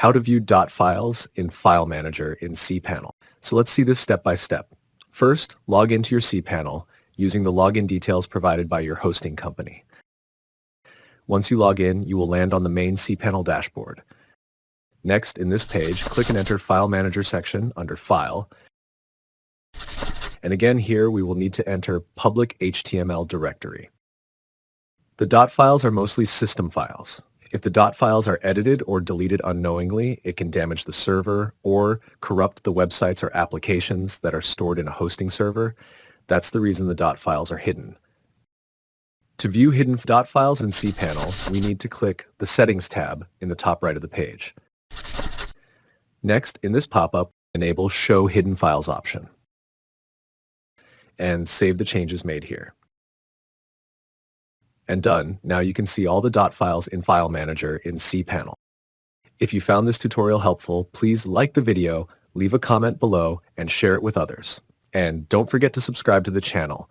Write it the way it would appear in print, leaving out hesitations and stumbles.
How to view dot files in File Manager in cPanel. So let's see this step by step. First, log into your cPanel using the login details provided by your hosting company. Once you log in, you will land on the main cPanel dashboard. Next, in this page, click and enter File Manager section under File. And again here, we will need to enter public HTML directory. The dot files are mostly system files. If the dot files are edited or deleted unknowingly, it can damage the server or corrupt the websites or applications that are stored in a hosting server. That's the reason the dot files are hidden. To view hidden dot files in cPanel, we need to click the Settings tab in the top right of the page. Next, in this pop-up, enable Show Hidden Files option and save the changes made here. And done. Now you can see all the dot files in File Manager in cPanel. If you found this tutorial helpful, please like the video, leave a comment below, and share it with others. And don't forget to subscribe to the channel.